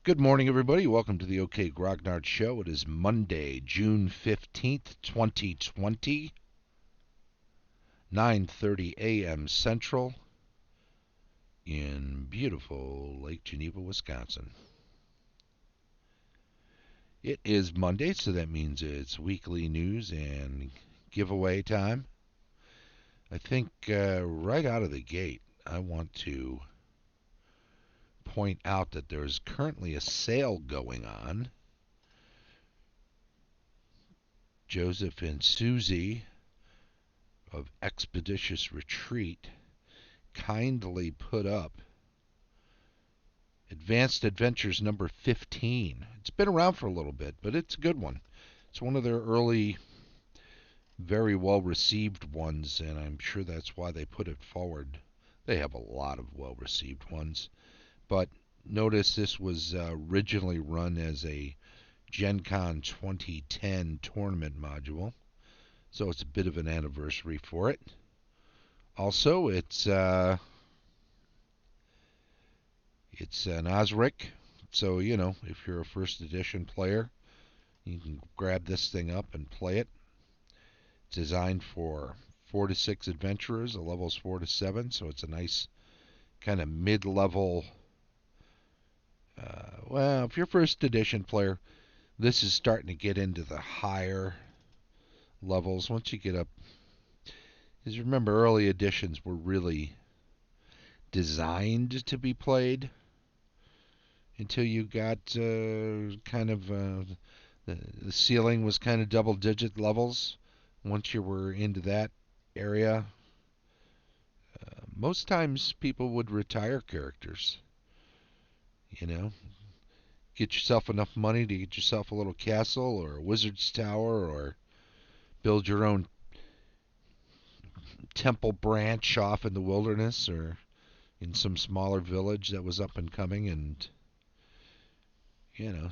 Good morning, everybody. Welcome to the OK Grognard Show. It is Monday, June 15th, 2020, 9:30 a.m. Central in beautiful Lake Geneva, Wisconsin. It is Monday, so that means it's weekly news and giveaway time. I think right out of the gate, I want to point out that there is currently a sale going on. Joseph and Susie of Expeditious Retreat kindly put up Advanced Adventures number 15. It's been around for a little bit, but it's a good one. It's one of their early, very well-received ones, and I'm sure that's why they put it forward. They have a lot of well-received ones, but notice this was originally run as a Gen Con 2010 tournament module, so it's a bit of an anniversary for it. Also, it's an Osric, so if you're a first edition player, you can grab this thing up and play it. It's designed for 4 to 6 adventurers, the levels 4 to 7, so it's a nice kind of mid-level. Well, if you're a first edition player, this is starting to get into the higher levels. Once you get up, because remember, early editions were really designed to be played until you got kind of the ceiling was kind of double-digit levels. Once you were into that area, most times people would retire characters. Get yourself enough money to get yourself a little castle or a wizard's tower, or build your own temple branch off in the wilderness or in some smaller village that was up and coming, and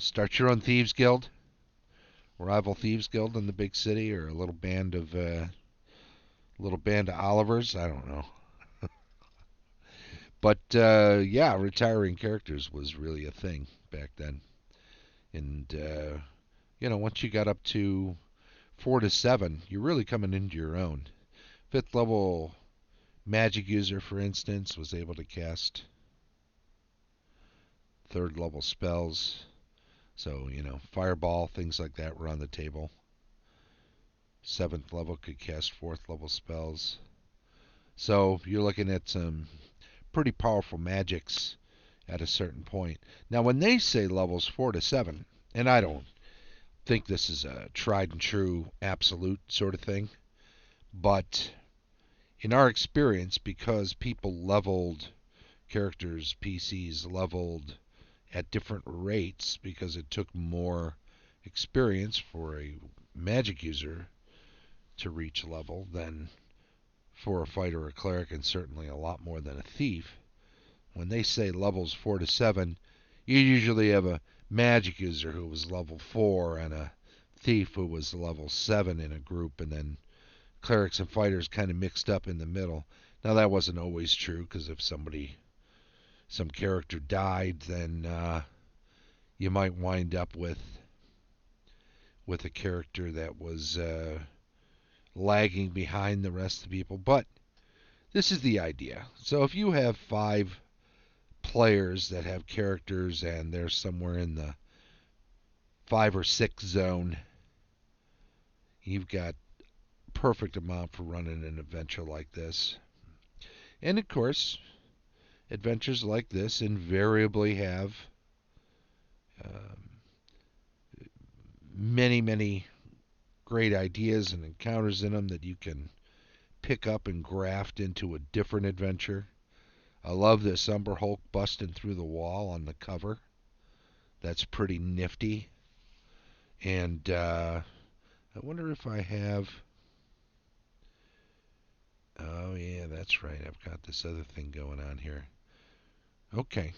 start your own thieves guild, rival thieves guild in the big city, or a little band of Olivers. I don't know. But yeah, retiring characters was really a thing back then. And once you got up to 4 to 7, you're really coming into your own. 5th level magic user, for instance, was able to cast 3rd level spells. So, fireball, things like that were on the table. 7th level could cast 4th level spells. So you're looking at some pretty powerful magics at a certain point. Now, when they say levels 4 to 7, and I don't think this is a tried and true absolute sort of thing, but in our experience, because people leveled characters, PCs leveled at different rates because it took more experience for a magic user to reach level than for a fighter or a cleric, and certainly a lot more than a thief. When they say levels 4 to 7, you usually have a magic user who was level 4 and a thief who was level 7 in a group, and then clerics and fighters kind of mixed up in the middle. Now, that wasn't always true, because if some character died, then you might wind up with a character that was lagging behind the rest of the people. But this is the idea. So if you have 5 players that have characters and they're somewhere in the 5 or 6 zone, you've got perfect amount for running an adventure like this. And of course, adventures like this invariably have many great ideas and encounters in them that you can pick up and graft into a different adventure. I love this Umber Hulk busting through the wall on the cover. That's pretty nifty. And I wonder if I have... Oh, yeah, that's right. I've got this other thing going on here. Okay.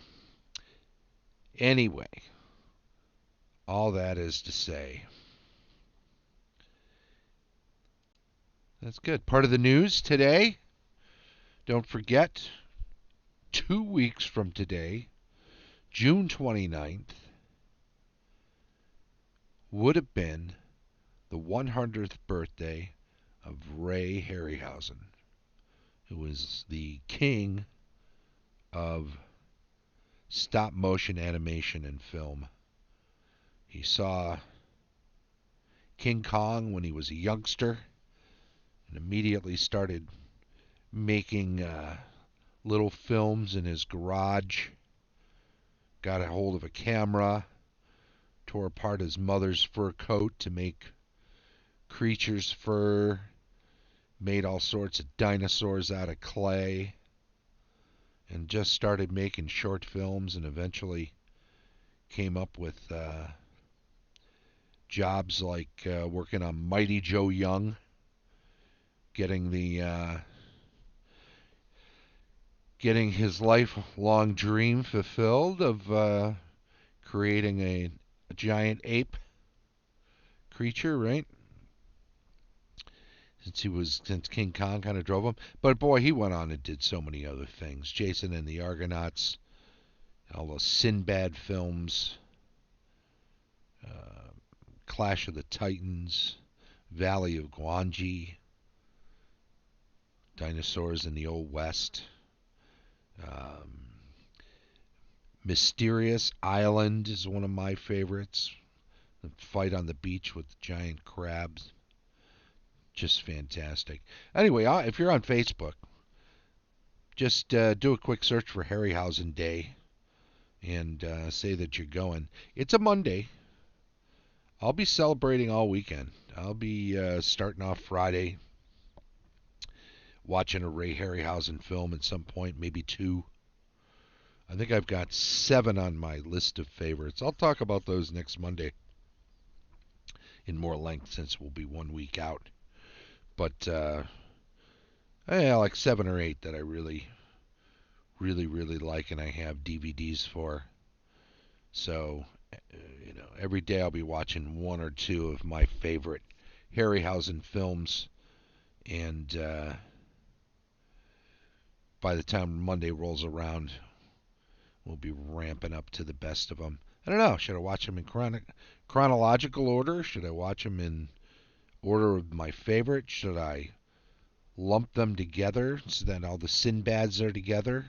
Anyway, all that is to say, that's good. Part of the news today, don't forget, 2 weeks from today, June 29th, would have been the 100th birthday of Ray Harryhausen, who was the king of stop motion animation and film. He saw King Kong when he was a youngster and immediately started making little films in his garage. Got a hold of a camera, tore apart his mother's fur coat to make creatures' fur, made all sorts of dinosaurs out of clay, and just started making short films, and eventually came up with jobs like working on Mighty Joe Young, getting his lifelong dream fulfilled of creating a giant ape creature, right? Since King Kong kind of drove him. But boy, he went on and did so many other things. Jason and the Argonauts, all those Sinbad films, uh, Clash of the Titans, Valley of Gwangi, Dinosaurs in the Old West, um, Mysterious Island is one of my favorites. The fight on the beach with the giant crabs. Just fantastic. Anyway, if you're on Facebook, just do a quick search for Harryhausen Day and say that you're going. It's a Monday. I'll be celebrating all weekend. I'll be starting off Friday, watching a Ray Harryhausen film at some point, maybe two. I think I've got 7 on my list of favorites. I'll talk about those next Monday in more length since we'll be 1 week out. But like 7 or 8 that I really like and I have DVDs for. So, every day I'll be watching 1 or 2 of my favorite Harryhausen films. And by the time Monday rolls around, we'll be ramping up to the best of them. I don't know. Should I watch them in chronological order? Should I watch them in order of my favorite? Should I lump them together so that all the Sinbads are together?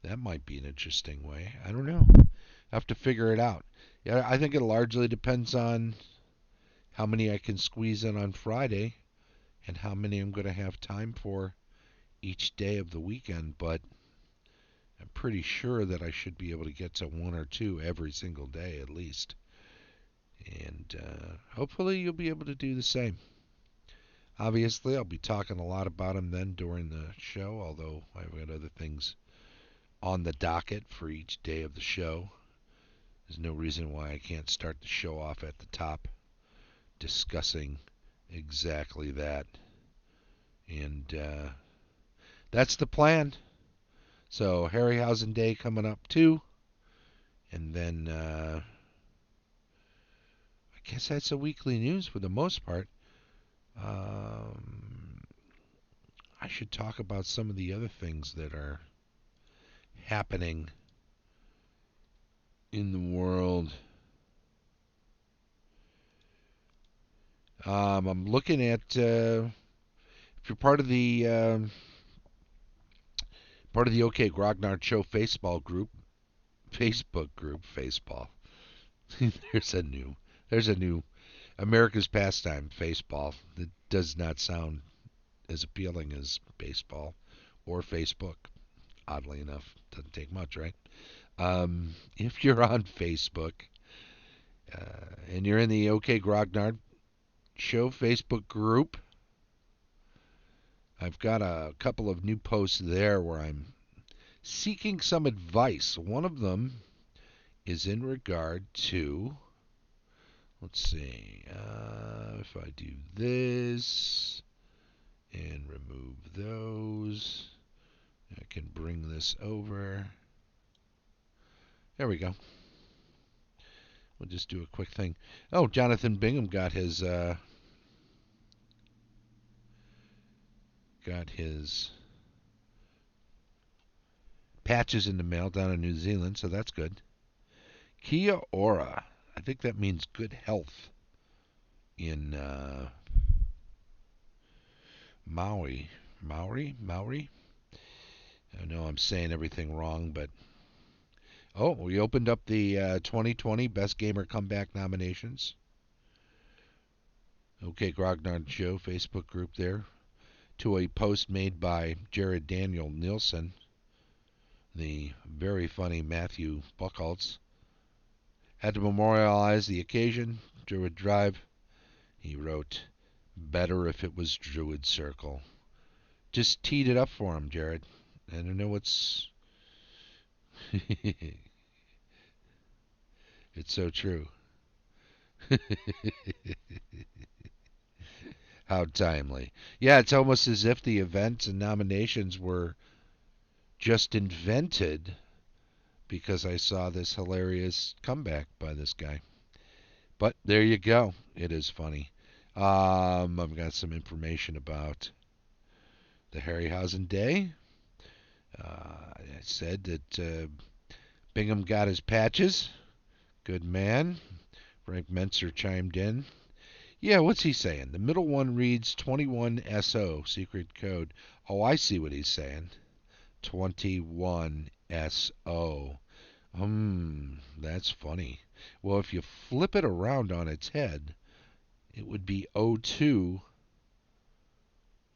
That might be an interesting way. I don't know. I have to figure it out. Yeah, I think it largely depends on how many I can squeeze in on Friday and how many I'm going to have time for each day of the weekend. But I'm pretty sure that I should be able to get to 1 or 2 every single day at least. And hopefully you'll be able to do the same. Obviously, I'll be talking a lot about them then during the show, although I've got other things on the docket for each day of the show. There's no reason why I can't start the show off at the top discussing exactly that. And that's the plan. So Harryhausen Day coming up too. And then I guess that's the weekly news for the most part. I should talk about some of the other things that are happening in the world. I'm looking at if you're part of the OK Grognard Show Facebook group, Faceball. there's a new America's pastime, Faceball. That does not sound as appealing as baseball or Facebook. Oddly enough, doesn't take much, right? If you're on Facebook and you're in the OK Grognard Show Facebook group, I've got a couple of new posts there where I'm seeking some advice. One of them is in regard to, let's see, if I do this and remove those, I can bring this over. There we go. We'll just do a quick thing. Oh, Jonathan Bingham got his patches in the mail down in New Zealand, so that's good. Kia ora. I think that means good health in Maui. Maori? I know I'm saying everything wrong, but oh, we opened up the 2020 Best Gamer Comeback nominations. Okay, Grognard Show Facebook group there, to a post made by Jared Daniel Nielsen, the very funny Matthew Buchholz. Had to memorialize the occasion, Druid Drive. He wrote, better if it was Druid Circle. Just teed it up for him, Jared. I don't know what's... It's so true. How timely. Yeah, it's almost as if the events and nominations were just invented because I saw this hilarious comeback by this guy. But there you go. It is funny. I've got some information about the Harryhausen Day. I said that Bingham got his patches. Good man. Frank Mentzer chimed in. Yeah, what's he saying? The middle one reads 21SO, secret code. Oh, I see what he's saying. 21SO. That's funny. Well, if you flip it around on its head, it would be O2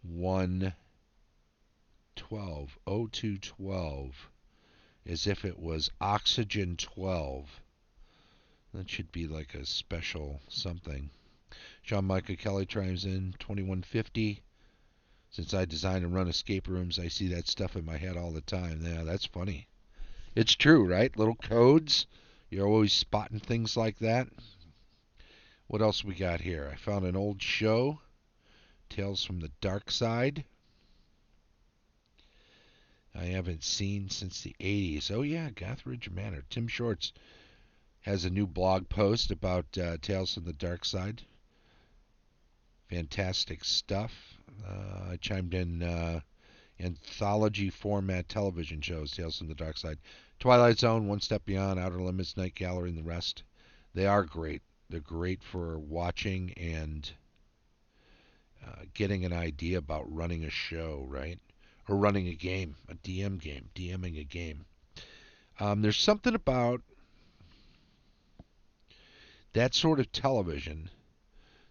112. O2 12. As if it was oxygen 12. That should be like a special something. Sean Michael Kelly chimes in, 2150. Since I design and run escape rooms, I see that stuff in my head all the time. Yeah, that's funny. It's true, right? Little codes. You're always spotting things like that. What else we got here? I found an old show, Tales from the Dark Side. I haven't seen since the 80s. Oh, yeah, Gothridge Manor. Tim Shorts has a new blog post about Tales from the Dark Side. Fantastic stuff. I chimed in anthology format television shows, Tales from the Dark Side. Twilight Zone, One Step Beyond, Outer Limits, Night Gallery, and the rest. They are great. They're great for watching and getting an idea about running a show, right? Or running a game, a DM game, DMing a game. There's something about that sort of television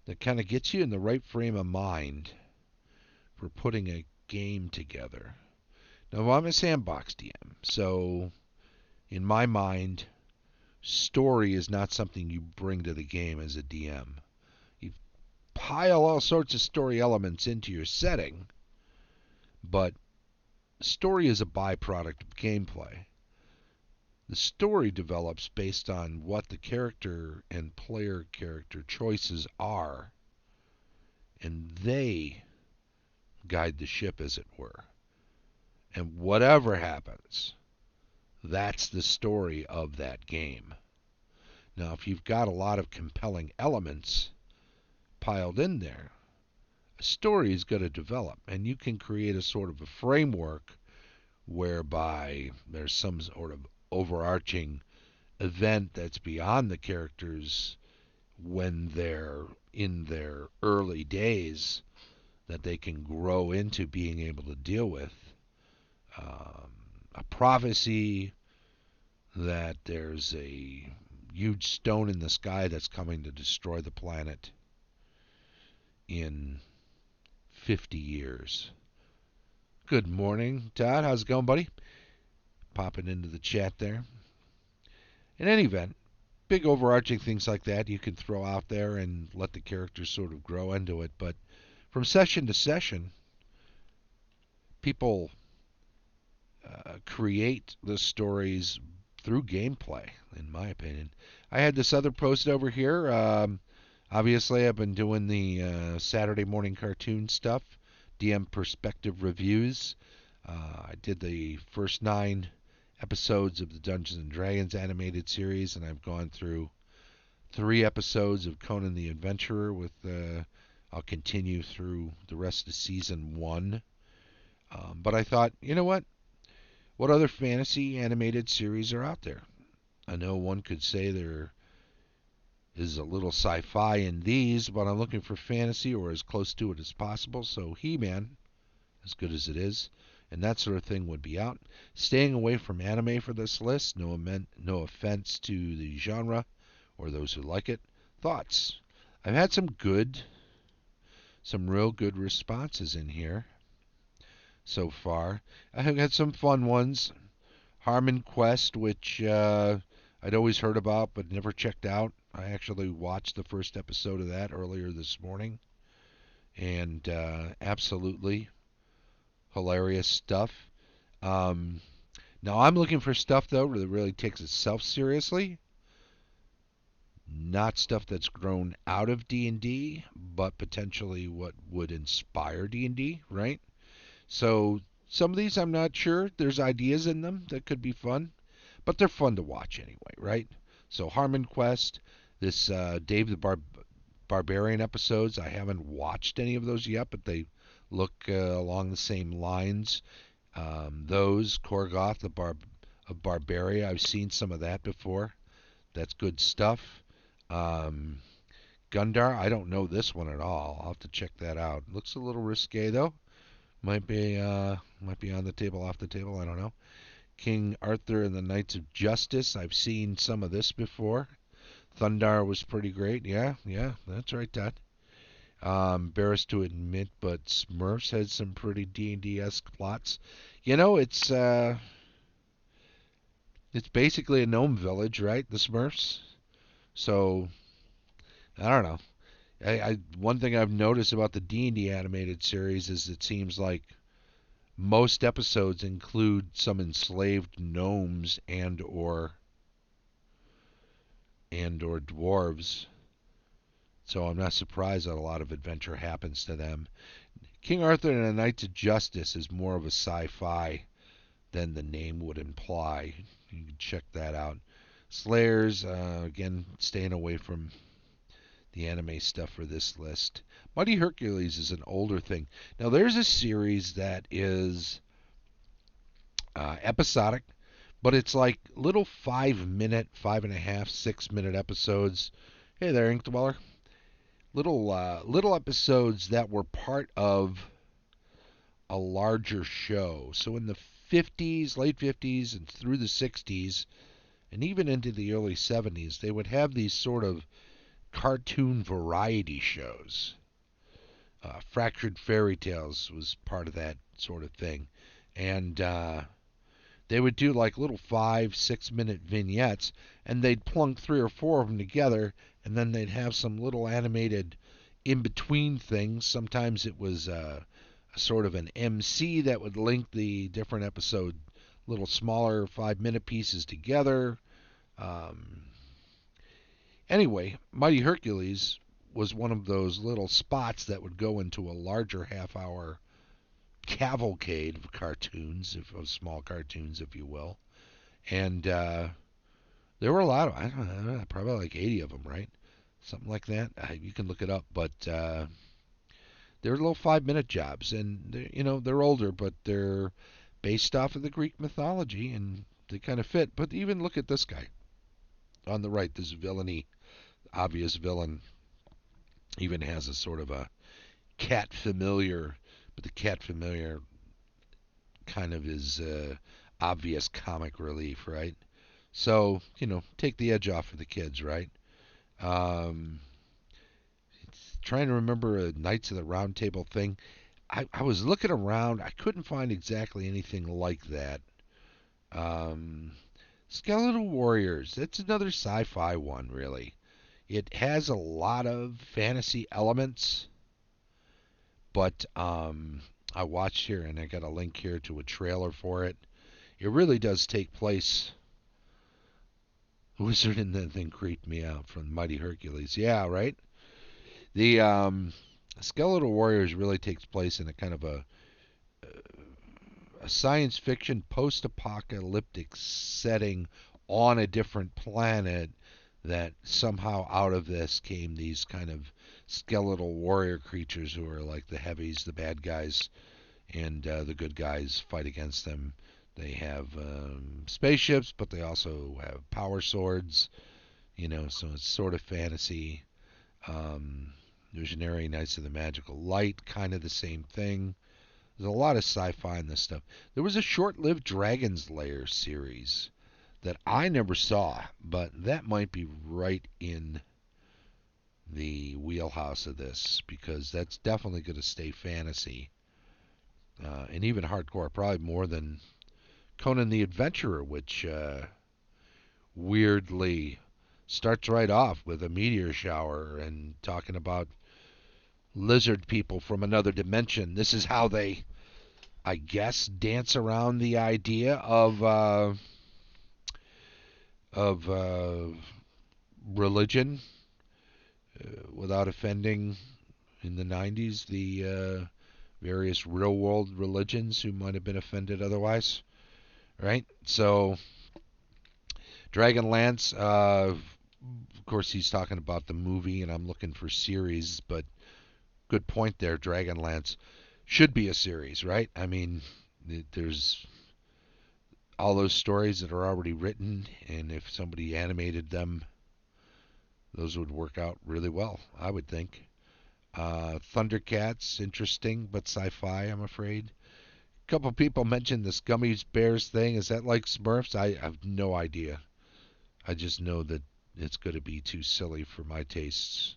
that kind of gets you in the right frame of mind for putting a game together. Now, I'm a sandbox DM, so in my mind, story is not something you bring to the game as a DM. You pile all sorts of story elements into your setting, but story is a byproduct of gameplay. The story develops based on what the character and player character choices are, and they guide the ship, as it were. And whatever happens, that's the story of that game. Now, if you've got a lot of compelling elements piled in there, a story is going to develop, and you can create a sort of a framework whereby there's some sort of overarching event that's beyond the characters when they're in their early days that they can grow into being able to deal with. A prophecy that there's a huge stone in the sky that's coming to destroy the planet in 50 years. Good morning, Todd. How's it going, buddy? Popping into the chat there. In any event, big overarching things like that you can throw out there and let the characters sort of grow into it. But from session to session, people create the stories through gameplay, in my opinion. I had this other post over here. Obviously, I've been doing the Saturday morning cartoon stuff, DM perspective reviews. I did the first 9 episodes of the Dungeons and Dragons animated series, and I've gone through 3 episodes of Conan the Adventurer. I'll continue through the rest of season 1. But I thought, you know what? What other fantasy animated series are out there? I know one could say they're is a little sci-fi in these, but I'm looking for fantasy or as close to it as possible. So He-Man, as good as it is, and that sort of thing would be out. Staying away from anime for this list. No offense to the genre or those who like it. Thoughts? I've had some real good responses in here so far. I have had some fun ones. Harmon Quest, which I'd always heard about but never checked out. I actually watched the first episode of that earlier this morning, and absolutely hilarious stuff. Um, Now I'm looking for stuff though that really takes itself seriously, not stuff that's grown out of D&D, but potentially what would inspire D&D, right? So some of these I'm not sure. There's ideas in them that could be fun, but they're fun to watch anyway, right? So Harmon Quest, this Dave the Barbarian episodes, I haven't watched any of those yet, but they look along the same lines. Those Korgoth of Barbaria, I've seen some of that before. That's good stuff. Um, Gundar, I don't know this one at all. I'll have to check that out. Looks a little risque though. Might be on the table, off the table. I don't know. King Arthur and the Knights of Justice. I've seen some of this before. Thundar was pretty great. Yeah, that's right, Dad. Embarrassed to admit, but Smurfs had some pretty D&D-esque plots. You know, it's basically a gnome village, right? The Smurfs. So I don't know. One thing I've noticed about the D&D animated series is it seems like most episodes include some enslaved gnomes and or dwarves. So I'm not surprised that a lot of adventure happens to them. King Arthur and the Knights of Justice is more of a sci-fi than the name would imply. You can check that out. Slayers, again, staying away from the anime stuff for this list. Mighty Hercules is an older thing. Now, there's a series that is episodic, but it's like little 5-minute, 5.5, 6-minute episodes. Hey there, Ink Dweller. Little episodes that were part of a larger show. So in the 50s, late 50s, and through the 60s, and even into the early 70s, they would have these sort of cartoon variety shows. Fractured Fairy Tales was part of that sort of thing. And they would do like little 5, 6 minute vignettes, and they'd plunk 3 or 4 of them together, and then they'd have some little animated in between things. Sometimes it was a sort of an MC that would link the different episode, little smaller 5-minute pieces together. Um, anyway, Mighty Hercules was one of those little spots that would go into a larger half-hour cavalcade of cartoons, of small cartoons, if you will. And there were a lot of, I don't know, probably like 80 of them, right? Something like that. You can look it up, but they're little 5-minute jobs, and they're older, but they're based off of the Greek mythology, and they kind of fit. But even look at this guy on the right, this villainy, obvious villain, even has a sort of a cat familiar, but the cat familiar kind of is obvious comic relief, right? So, take the edge off for the kids, right? Um, Trying to remember a Knights of the Round Table thing. I was looking around. I couldn't find exactly anything like that. Um, Skeletal Warriors. That's another sci-fi one, really. It has a lot of fantasy elements, but I watched here, and I got a link here to a trailer for it. It really does take place. Wizard in that thing creeped me out from Mighty Hercules. Yeah, right? The Skeletal Warriors really takes place in a kind of a science fiction post-apocalyptic setting on a different planet, that somehow out of this came these kind of skeletal warrior creatures who are like the heavies, the bad guys, and the good guys fight against them. They have spaceships, but they also have power swords. So it's sort of fantasy. Visionary Knights of the Magical Light, kind of the same thing. There's a lot of sci-fi in this stuff. There was a short-lived Dragon's Lair series that I never saw, but that might be right in the wheelhouse of this because that's definitely going to stay fantasy and even hardcore, probably more than Conan the Adventurer, which weirdly starts right off with a meteor shower and talking about lizard people from another dimension. This is how they, I guess, dance around the idea of religion without offending in the 90s the various real world religions who might have been offended otherwise, right? So Dragonlance, of course, he's talking about the movie, and I'm looking for series, but good point there. Dragonlance should be a series, right? I mean, there's all those stories that are already written, and if somebody animated them, those would work out really well, I would think. Thundercats, interesting, but sci-fi, I'm afraid. A couple people mentioned this Gummies Bears thing. Is that like Smurfs? I have no idea. I just know that it's going to be too silly for my tastes,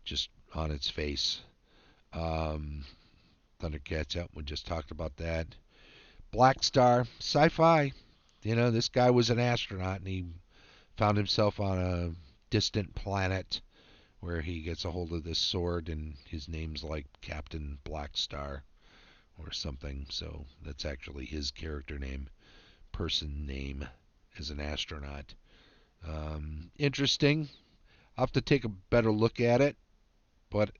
just on its face. Um, Thundercats, yep, we just talked about that. Black Star, sci-fi. This guy was an astronaut and he found himself on a distant planet where he gets a hold of this sword and his name's like Captain Black Star or something. So that's actually his character name, person name as an astronaut. Interesting. I'll have to take a better look at it, but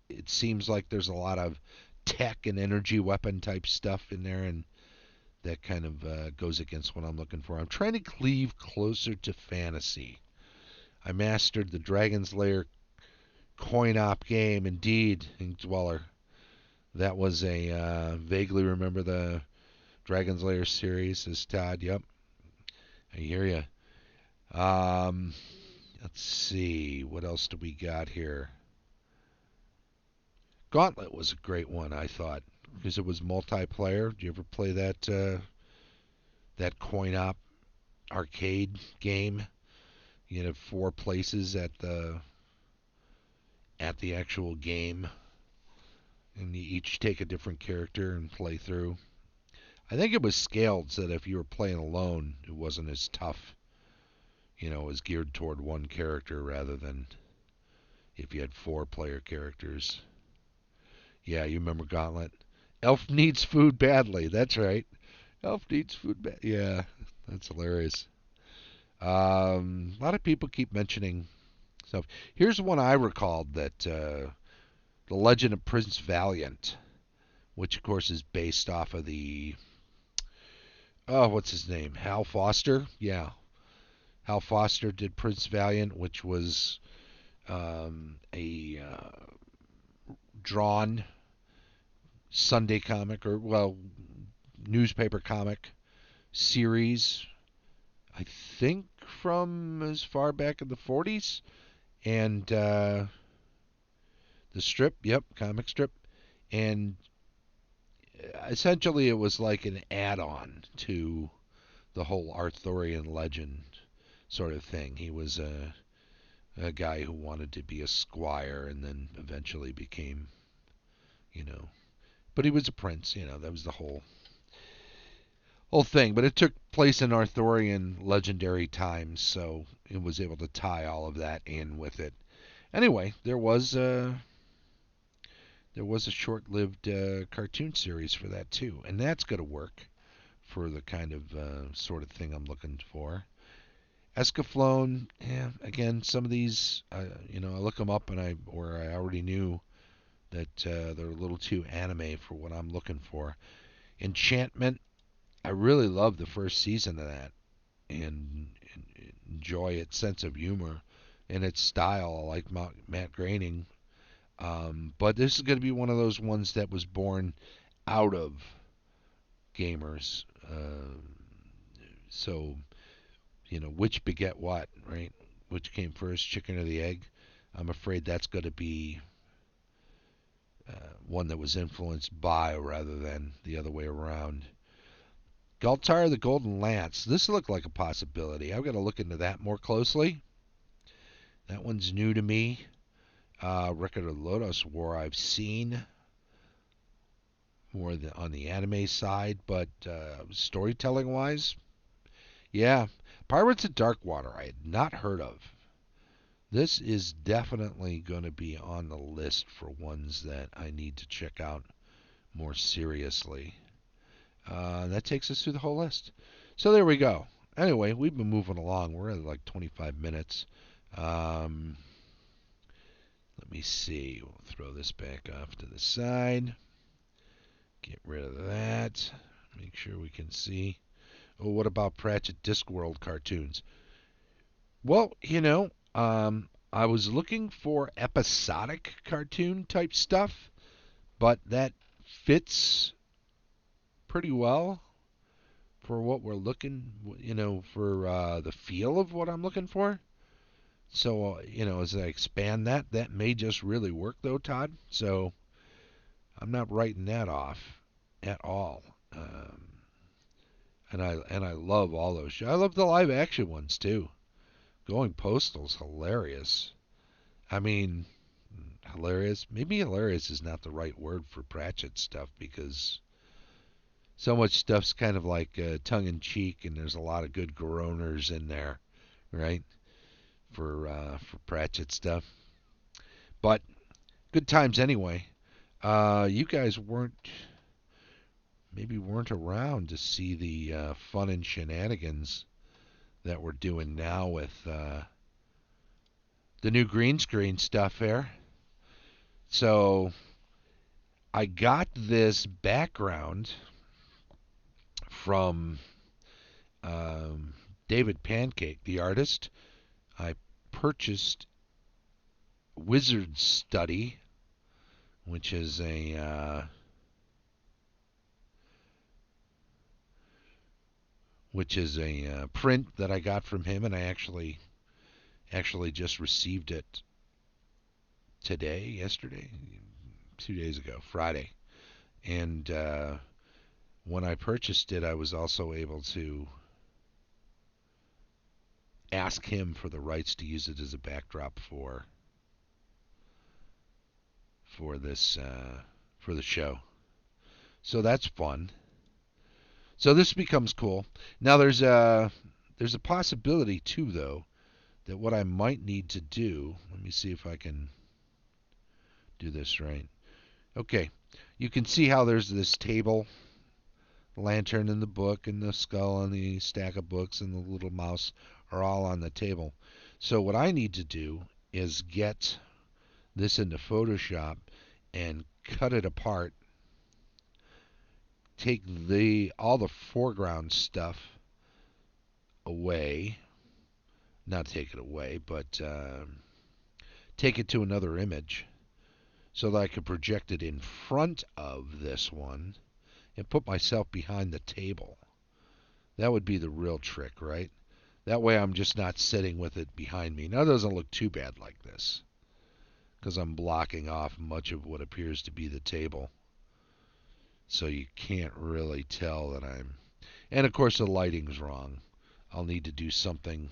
it seems like there's a lot of tech and energy weapon type stuff in there, and that kind of goes against what I'm looking for. I'm trying to cleave closer to fantasy. I mastered the Dragon's Lair coin op game, indeed, Ink Dweller. That was a vaguely remember the Dragon's Lair series, says Todd. Yep, I hear you. Let's see, what else do we got here? Gauntlet was a great one, I thought, because it was multiplayer. Did you ever play that coin op arcade game? You had 4 places at the actual game, and you each take a different character and play through. I think it was scaled so that if you were playing alone, it wasn't as tough. It was geared toward one character rather than if you had 4 player characters. Yeah, you remember Gauntlet? Elf needs food badly. That's right. Elf needs food bad. Yeah, that's hilarious. A lot of people keep mentioning stuff. Here's one I recalled that The Legend of Prince Valiant, which of course is based off of the what's his name? Hal Foster. Yeah, Hal Foster did Prince Valiant, which was a drawn Sunday comic or newspaper comic series. I think from as far back in the 40s, and the strip, yep, comic strip, and essentially it was like an add-on to the whole Arthurian legend sort of thing. He was a guy who wanted to be a squire and then eventually became, you know, but he was a prince. That was the whole thing. But it took place in Arthurian legendary times, so it was able to tie all of that in with it. Anyway, there was a short-lived cartoon series for that too, and that's going to work for the kind of sort of thing I'm looking for. Escaflowne, yeah, again, some of these, I look them up and I already knew that they're a little too anime for what I'm looking for. Enchantment, I really love the first season of that and enjoy its sense of humor and its style. I like Matt Groening. But this is going to be one of those ones that was born out of gamers. So, which beget what, right? which came first, chicken or the egg. I'm afraid that's going to be one that was influenced by rather than the other way around. Galtar the Golden Lance. This looked like a possibility. I've got to look into that more closely. That one's new to me. Record of Lodos War I've seen more on the anime side, but storytelling wise, yeah. Pirates of Darkwater I had not heard of. This is definitely going to be on the list for ones that I need to check out more seriously. That takes us through the whole list. So there we go. Anyway, we've been moving along. We're at like 25 minutes. Let me see. We'll throw this back off to the side. Get rid of that. Make sure we can see. Oh, what about Pratchett Discworld cartoons? Well, I was looking for episodic cartoon type stuff, but that fits pretty well for what we're looking, for the feel of what I'm looking for. So, as I expand that, that may just really work though, Todd. So I'm not writing that off at all. And I love all those shows. I love the live action ones too. Going Postal's hilarious. I mean, hilarious. Maybe hilarious is not the right word for Pratchett stuff because so much stuff's kind of like tongue in cheek, and there's a lot of good groaners in there, right? For Pratchett stuff. But good times anyway. You guys weren't around to see the fun and shenanigans that we're doing now with the new green screen stuff there. So I got this background from David Pancake, the artist. I purchased Wizard Study, which is a print that I got from him, and I actually just received it yesterday, 2 days ago, Friday. And when I purchased it, I was also able to ask him for the rights to use it as a backdrop for this for the show. So that's fun. So this becomes cool. Now there's a possibility too, though, that what I might need to do. Let me see if I can do this right. Okay, you can see how there's this table, lantern in the book, and the skull and the stack of books and the little mouse are all on the table. So what I need to do is get this into Photoshop and cut it apart. Take all the foreground stuff away. Not take it away, but take it to another image so that I could project it in front of this one and put myself behind the table. That would be the real trick, right? That way I'm just not sitting with it behind me. Now it doesn't look too bad like this because I'm blocking off much of what appears to be the table. So you can't really tell that I'm... And of course the lighting's wrong. I'll need to do something,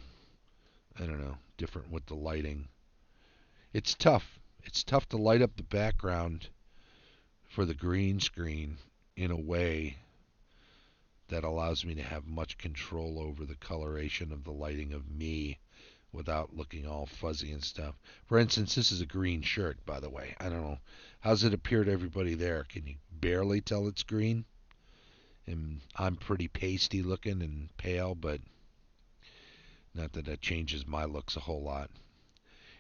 I don't know, different with the lighting. It's tough. It's tough to light up the background for the green screen in a way that allows me to have much control over the coloration of the lighting of me without looking all fuzzy and stuff. For instance, this is a green shirt, by the way. I don't know. How's it appear to everybody there? Can you barely tell it's green? And I'm pretty pasty looking and pale, but not that that changes my looks a whole lot.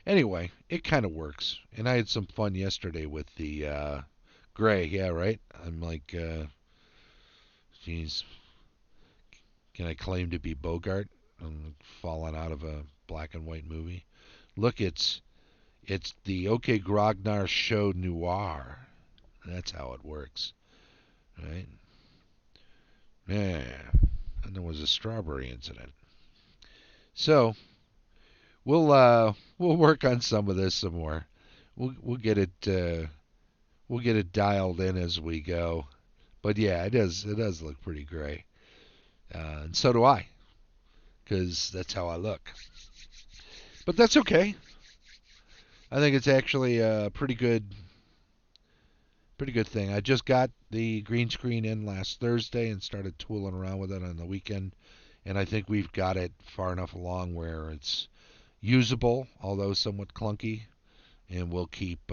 Anyway, it kind of works. And I had some fun yesterday with the gray. Yeah, right? I'm like, geez, can I claim to be Bogart? I'm falling out of a black and white movie. Look, it's the OK Grognar show noir. That's how it works, right? Yeah, and there was a strawberry incident. So we'll work on some of this some more. We'll get it dialed in as we go. But yeah, it does look pretty gray, and so do I, because that's how I look. But that's okay. I think it's actually a pretty good thing. I just got the green screen in last Thursday and started tooling around with it on the weekend, and I think we've got it far enough along where it's usable, although somewhat clunky, and we'll keep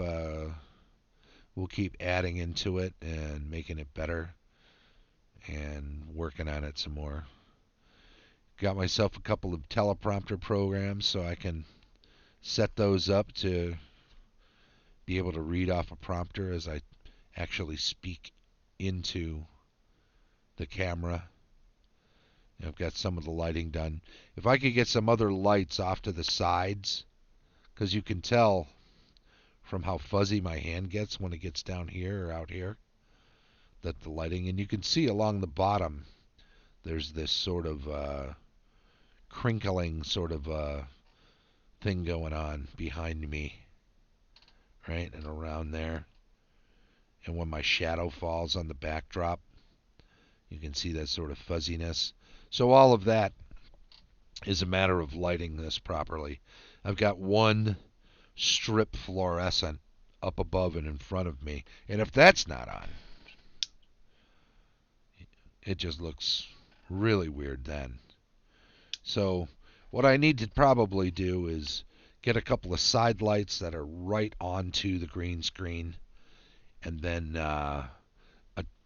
adding into it and making it better and working on it some more. Got myself a couple of teleprompter programs so I can set those up to be able to read off a prompter as I actually speak into the camera. I've got some of the lighting done. If I could get some other lights off to the sides, because you can tell from how fuzzy my hand gets when it gets down here or out here, that the lighting, and you can see along the bottom, there's this sort of crinkling sort of thing going on behind me, right, and around there. And when my shadow falls on the backdrop, you can see that sort of fuzziness. So all of that is a matter of lighting this properly. I've got one strip fluorescent up above and in front of me, and if that's not on, it just looks really weird then. So what I need to probably do is get a couple of side lights that are right onto the green screen, and then a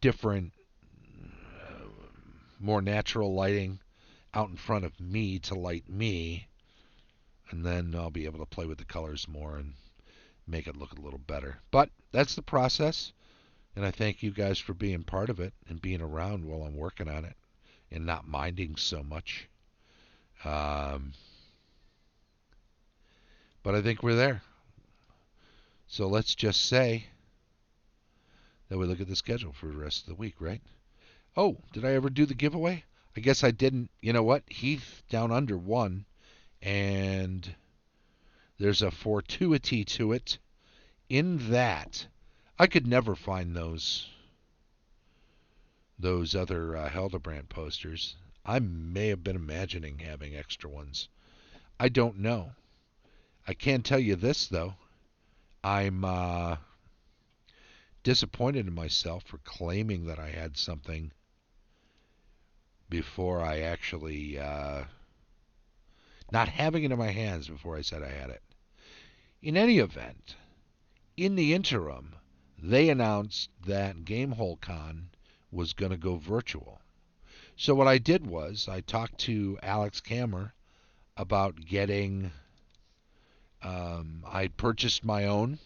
different, more natural lighting out in front of me to light me, and then I'll be able to play with the colors more and make it look a little better. But that's the process, and I thank you guys for being part of it and being around while I'm working on it and not minding so much. Um, but I think we're there. So let's just say that we look at the schedule for the rest of the week, right? Oh, did I ever do the giveaway? I guess I didn't. You know what? Heath down under won, and there's a fortuity to it in that I could never find those other Hildebrand posters. I may have been imagining having extra ones. I don't know. I can tell you this though. I'm disappointed in myself for claiming that I had something before I actually not having it in my hands before I said I had it. In any event, in the interim, they announced that GameHole Con was going to go virtual. So what I did was I talked to Alex Kammer about getting. I purchased my own.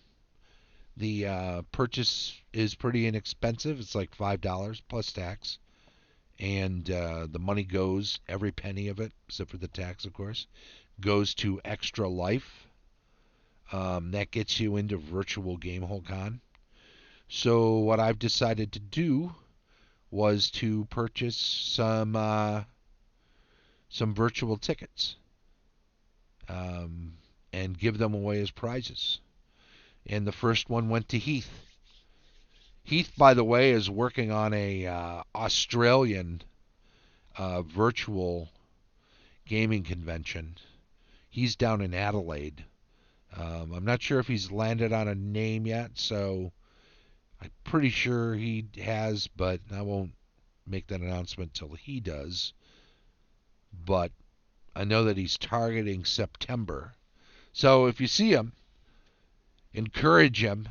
The purchase is pretty inexpensive. It's like $5 plus tax, and the money goes, every penny of it, except for the tax, of course, goes to Extra Life. That gets you into virtual GameHole Con. So what I've decided to do was to purchase some virtual tickets um, and give them away as prizes. And the first one went to Heath. Heath, by the way, is working on a Australian virtual gaming convention. He's down in Adelaide. I'm not sure if he's landed on a name yet, so I'm pretty sure he has, but I won't make that announcement till he does. But I know that he's targeting September. So if you see him, encourage him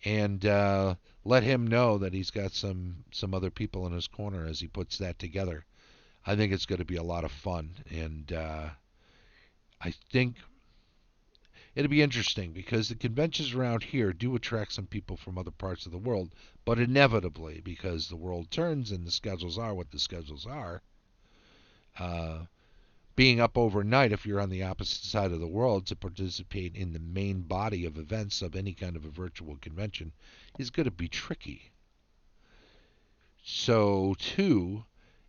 and let him know that he's got some other people in his corner as he puts that together. I think it's going to be a lot of fun, and I think it'll be interesting because the conventions around here do attract some people from other parts of the world, but inevitably, because the world turns and the schedules are what the schedules are, uh, being up overnight if you're on the opposite side of the world to participate in the main body of events of any kind of a virtual convention is going to be tricky. So, too,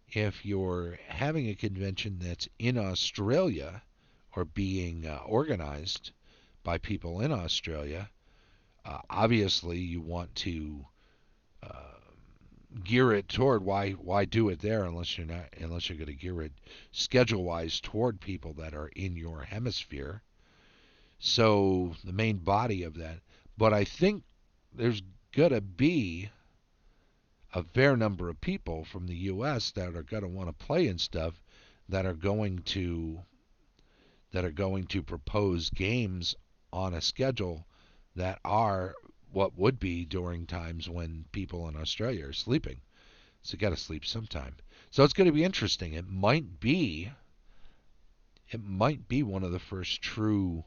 if you're having a convention that's in Australia or being organized by people in Australia. Obviously, you want to uh, gear it toward why do it there unless you're going to gear it schedule wise toward people that are in your hemisphere. So the main body of that, but I think there's gonna be a fair number of people from the U.S. that are gonna want to play and stuff that are going to propose games on a schedule that are what would be during times when people in Australia are sleeping. So you got to sleep sometime. So it's going to be interesting. It might be one of the first true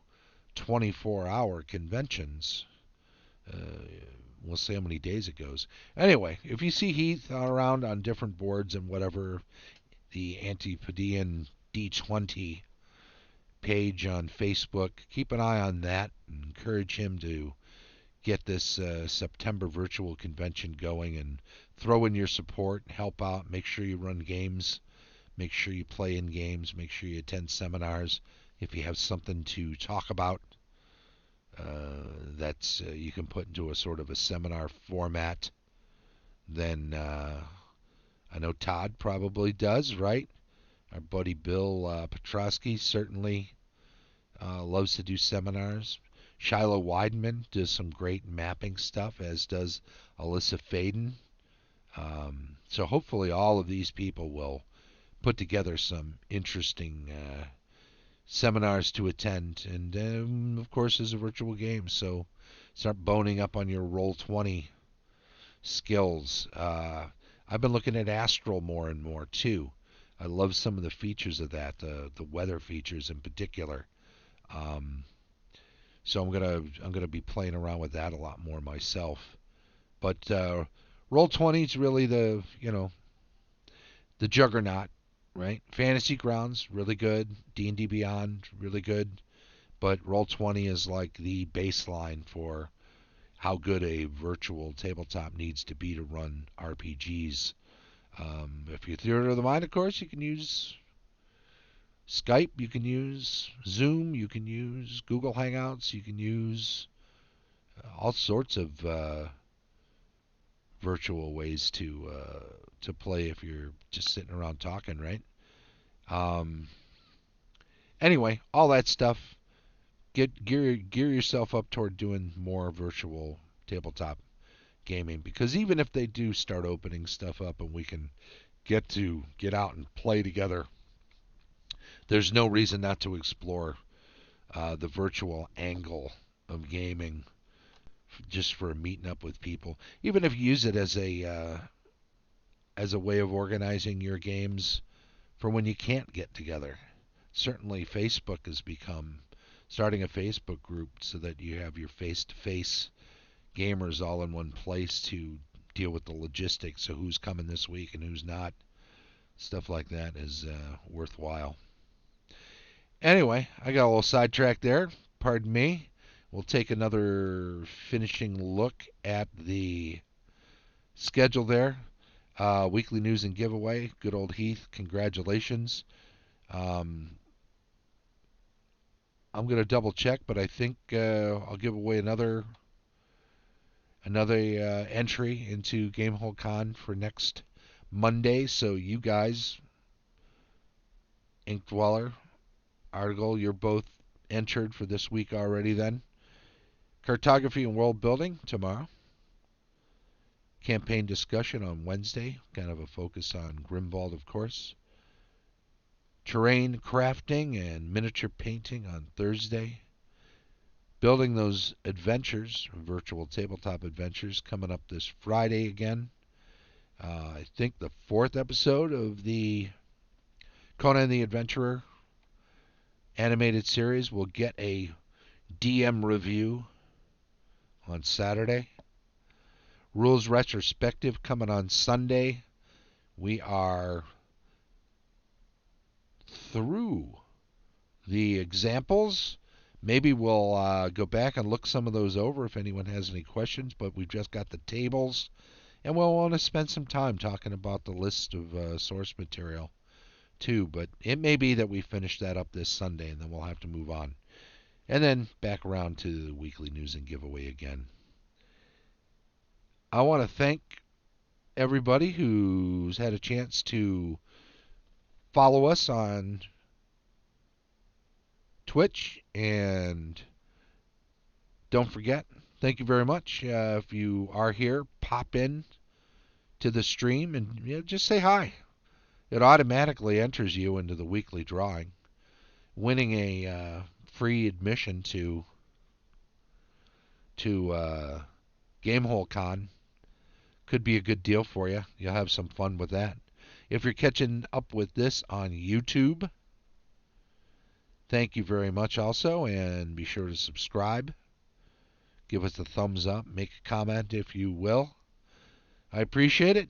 24-hour conventions. Uh, we'll see how many days it goes. Anyway, if you see Heath around on different boards and whatever, the Antipodean D20 page on Facebook, keep an eye on that and encourage him to get this September virtual convention going and throw in your support, help out, make sure you run games, make sure you play in games, make sure you attend seminars. If you have something to talk about, that's you can put into a sort of a seminar format, then I know Todd probably does, right? Our buddy Bill Petrosky certainly loves to do seminars. Shiloh Weidman does some great mapping stuff, as does Alyssa Faden. So hopefully all of these people will put together some interesting seminars to attend. And of course, there's a virtual game, so start boning up on your Roll20 skills. I've been looking at Astral more and more too. I love some of the features of that, the weather features in particular. So I'm gonna be playing around with that a lot more myself. But Roll20 is really the juggernaut, right? Fantasy Grounds really good, D&D Beyond really good, but Roll20 is like the baseline for how good a virtual tabletop needs to be to run RPGs. If you're Theater of the Mind, of course, you can use Skype, you can use Zoom, you can use Google Hangouts, you can use all sorts of virtual ways to play if you're just sitting around talking, right? Um, anyway, all that stuff. Gear yourself up toward doing more virtual tabletop gaming, because even if they do start opening stuff up and we can get out and play together, there's no reason not to explore the virtual angle of gaming just for meeting up with people. Even if you use it as a way of organizing your games for when you can't get together. Certainly, Facebook has become starting a Facebook group so that you have your face-to-face gamers all in one place to deal with the logistics of who's coming this week and who's not. Stuff like that is worthwhile. Anyway, I got a little sidetracked there. Pardon me. We'll take another finishing look at the schedule there. Weekly news and giveaway. Good old Heath, congratulations. Um, I'm going to double check, but I think I'll give away another entry into GameHole Con for next Monday. So you guys, Ink Dweller, Article, you're both entered for this week already then. Cartography and World Building tomorrow. Campaign discussion on Wednesday. Kind of a focus on Grimwald, of course. Terrain crafting and miniature painting on Thursday. Building those adventures, virtual tabletop adventures, coming up this Friday again. I think the 4th episode of the Conan the Adventurer animated series will get a DM review on Saturday. Rules retrospective coming on Sunday. We are through the examples. Maybe we'll go back and look some of those over if anyone has any questions, but we've just got the tables, and we'll want to spend some time talking about the list of source material too, but it may be that we finish that up this Sunday, and then we'll have to move on. And then back around to the weekly news and giveaway again. I want to thank everybody who's had a chance to follow us on Twitch, and don't forget, thank you very much. If you are here, pop in to the stream and just say hi. It automatically enters you into the weekly drawing. Winning a free admission to GameHole Con could be a good deal for you. You'll have some fun with that. If you're catching up with this on YouTube, thank you very much also, and be sure to subscribe. Give us a thumbs up. Make a comment if you will. I appreciate it.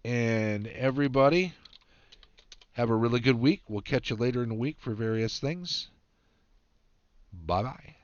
And everybody, have a really good week. We'll catch you later in the week for various things. Bye-bye.